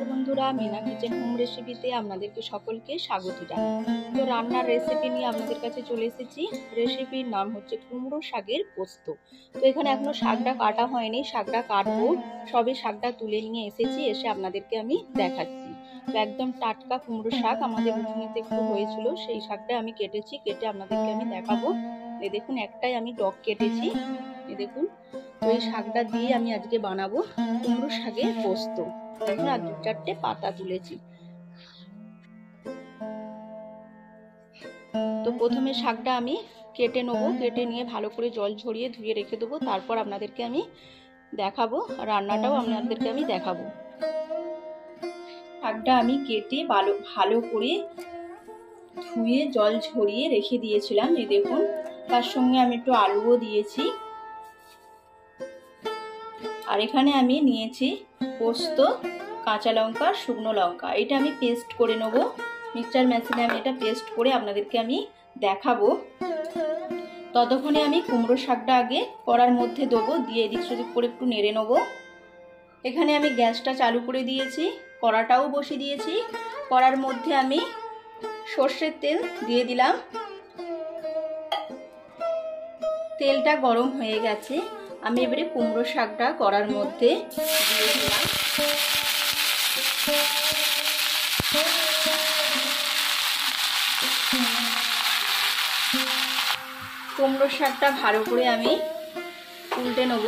নমস্কার বন্ধুরা, Mina kitchen home রেসিপিতে আপনাদেরকে সকলকে স্বাগত জানাই। তো রান্নার রেসিপি নিয়ে আপনাদের কাছে চলে এসেছি। রেসিপির নাম হচ্ছে কুমড়ো শাকের পোস্ত। তো এখানে এখনো শাকটা কাটা হয়নি, শাকটা কাটবো। সবে শাকটা তুলে নিয়ে এসেছি, এসে আপনাদেরকে আমি দেখাচ্ছি। তো একদম টাটকা কুমড়ো শাক আমাদের উঠোনেতে একটু হয়েছিল, সেই শাকটা আমি কেটেছি, কেটে আপনাদেরকে আমি দেখাবো। দেখুন, একটাই আমি ডগ কেটেছি, দেখুন। তো এই শাকটা দিয়ে আমি আজকে বানাবো কুমড়ো শাকের পোস্ত। দেখুন, আর 2-4টে পাতা তুলেছি। তো প্রথমে শাকটা আমি কেটে নেবো, কেটে নিয়ে ভালো করে জল ঝরিয়ে ধুয়ে রেখে দেবো। তারপর আপনাদেরকে আমি দেখাবো, রান্নাটাও আপনাদেরকে আমি দেখাবো। শাকটা আমি কেটে ভালো করে ধুয়ে জল ঝরিয়ে রেখে দিয়েছিলাম। এই দেখুন, তার সঙ্গে আমি একটু আলুও দিয়েছি। আর এখানে আমি নিয়েছি পোস্ত, কাঁচা লঙ্কা, শুকনো লঙ্কা। এটা আমি পেস্ট করে নেব মিক্সচার মেশিনে। আমি এটা পেস্ট করে আপনাদেরকে আমি দেখাবো। ততক্ষণে আমি কুমড়ো শাকটা আগে কড়ার মধ্যে দেবো, দিয়ে এদিক সেদিক করে একটু নেড়ে নেবো। এখানে আমি গ্যাসটা চালু করে দিয়েছি, কড়াটাও বসিয়ে দিয়েছি। কড়ার মধ্যে আমি সর্ষের তেল দিয়ে দিলাম। তেলটা গরম হয়ে গেছে, আমি এবারে কুমড়ো শাকটা কড়ার মধ্যে দিয়ে দিলাম। কুমড়ো শাকটা ভালো করে আমি উল্টে নেব।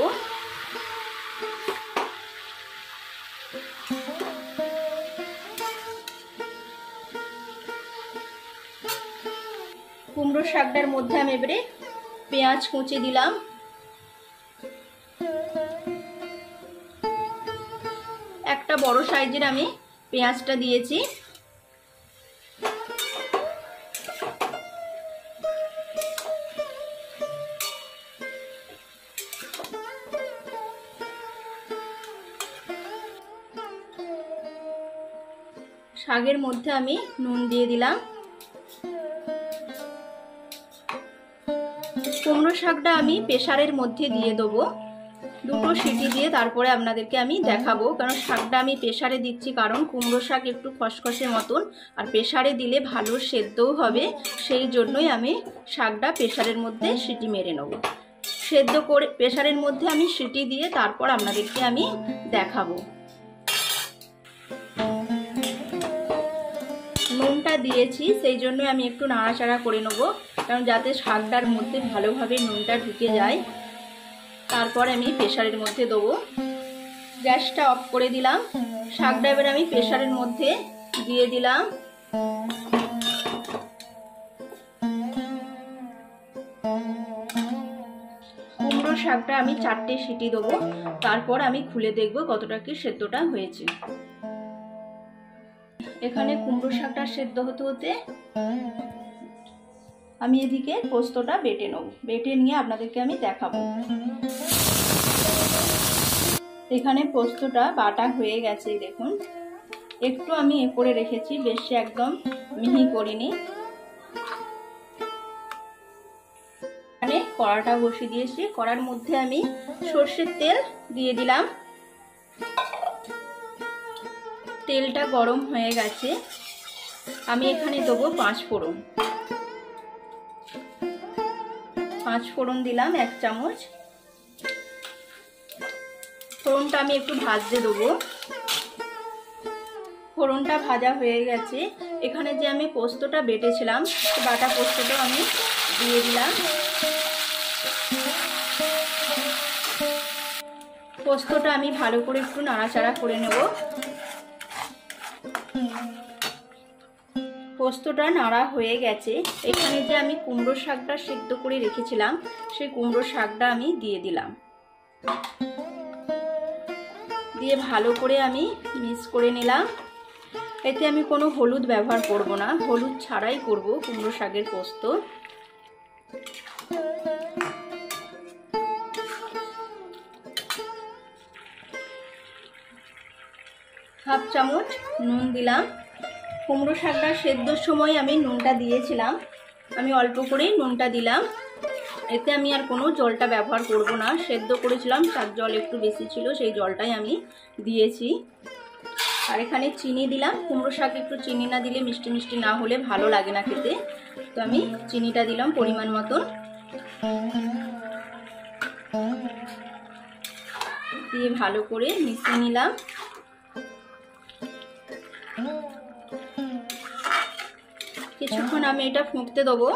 কুমড়ো শাকটার মধ্যে আমি এবারে পেঁয়াজ কুচি দিলাম। একটা বড় সাইজের আমি পেঁয়াজটা দিয়েছি। শাকের মধ্যে আমি নুন দিয়ে দিলাম। কুমড়ো শাকটা আমি প্রেসারের মধ্যে দিয়ে দেবো, 2টো সিটি দিয়ে তারপরে আপনাদেরকে আমি দেখাবো। কারণ শাকটা আমি প্রেসারে দিচ্ছি, কারণ কুমড়ো শাক একটু খসখসে মতন, আর প্রেসারে দিলে ভালো সেদ্ধও হবে। সেই জন্যই আমি শাকটা প্রেসারের মধ্যে সিটি মেরে নেব। সেদ্ধ করে প্রেসারের মধ্যে আমি সিটি দিয়ে তারপর আপনাদেরকে আমি দেখাবো। নুনটা দিয়েছি, সেই জন্য আমি একটু নাড়াচাড়া করে নেব, কারণ যাতে শাকটার মধ্যে ভালোভাবে নুনটা ঢুকে যায়। তারপর আমি প্রেসারের মধ্যে দেবো। গ্যাসটা অফ করে দিলাম। শাকটা এবার আমি প্রেসারের মধ্যে দিয়ে দিলাম। কুমড়ো শাকটা আমি 4টে সিটি দেবো, তারপর আমি খুলে দেখবো কতটা কি সেদ্ধটা হয়েছে। এখানে কুমড়ো শাকটা সেদ্ধ হতে হতে আমি এদিকে পোস্তটা বেটে নেব। বেটে নিয়ে আপনাদেরকে আমি দেখাবো। এখানে পোস্তটা বাটা হয়ে গেছে, দেখুন। একটু আমি এ করে রেখেছি, বেশি একদম মিহি করিনি। এখানে কড়াটা বসিয়ে দিয়েছি, কড়ার মধ্যে আমি সর্ষের তেল দিয়ে দিলাম। তেলটা গরম হয়ে গেছে, আমি এখানে দেবো 5 ফোড়ন। 5 ফোড়ন দিলাম, 1 চামচ। ফোড়নটা আমি একটু ভাজতে দেবো। ফোড়নটা ভাজা হয়ে গেছে, এখানে যে আমি পোস্তটা বেটেছিলাম, বাটা পোস্তটা আমি দিয়ে দিলাম। পোস্তটা আমি ভালো করে একটু নাড়াচাড়া করে নেব। পোস্তটা নাড়া হয়ে গেছে, এখানে যে আমি কুমড়ো শাকটা সিদ্ধ করে রেখেছিলাম, সেই কুমড়ো শাকটা আমি দিয়ে দিলাম। দিয়ে ভালো করে আমি মিক্স করে নিলাম। এতে আমি কোনো হলুদ ব্যবহার করব না, হলুদ ছাড়াই করব কুমড়ো শাকের পোস্ত। হাফ চামচ নুন দিলাম। কুমড়ো শাকটা সেদ্ধর সময় আমি নুনটা দিয়েছিলাম, আমি অল্প করেই নুনটা দিলাম। এতে আমি আর কোনো জলটা ব্যবহার করব না। সেদ্ধ করেছিলাম, তার জল একটু বেশি ছিল, সেই জলটাই আমি দিয়েছি। আর এখানে চিনি দিলাম। কুমড়ো শাকে একটু চিনি না দিলে মিষ্টি মিষ্টি না হলে ভালো লাগে না খেতে, তো আমি চিনিটা দিলাম পরিমাণ মতন। দিয়ে ভালো করে মিশিয়ে নিলাম। কিছুক্ষণ আমি এটা ফুটতে দেবো।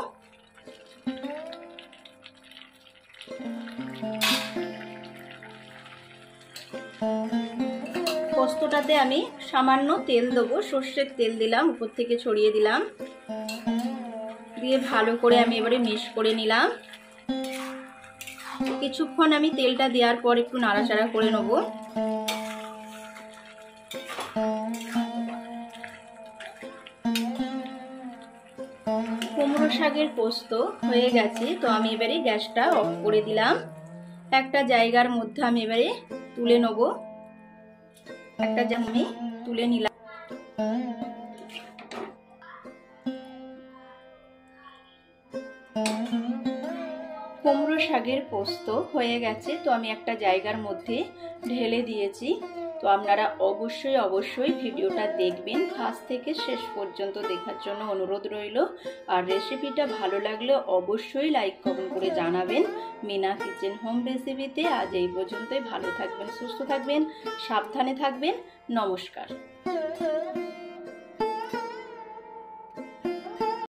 পোস্তটাতে আমি সামান্য তেল দেবো, সর্ষের তেল দিলাম, উপর থেকে ছড়িয়ে দিলাম। দিয়ে ভালো করে আমি এবারে মিক্স করে নিলাম। কিছুক্ষণ আমি তেলটা দেওয়ার পর একটু নাড়াচাড়া করে নেব। কুমড়ো শাকের পোস্ত হয়ে গেছে, তো আমি এবারে গ্যাসটা অফ করে দিলাম। একটা জায়গার মধ্যে আমি এবারে তুলে নেব। একটা আমি তুলে নিলাম। কুমড়ো শাকের পোস্ত হয়ে গেছে, তো আমি একটা জায়গার মধ্যে ঢেলে দিয়েছি। তো আপনারা অবশ্যই ভিডিওটা দেখবেন, ফার্স্ট থেকে শেষ পর্যন্ত দেখার জন্য অনুরোধ রইল। আর রেসিপিটা ভালো লাগলে অবশ্যই লাইক কমেন্ট করে জানাবেন। মিনা কিচেন হোম রেসিপিতে আজ এই পর্যন্তই। ভালো থাকবেন, সুস্থ থাকবেন, সাবধানে থাকবেন। নমস্কার।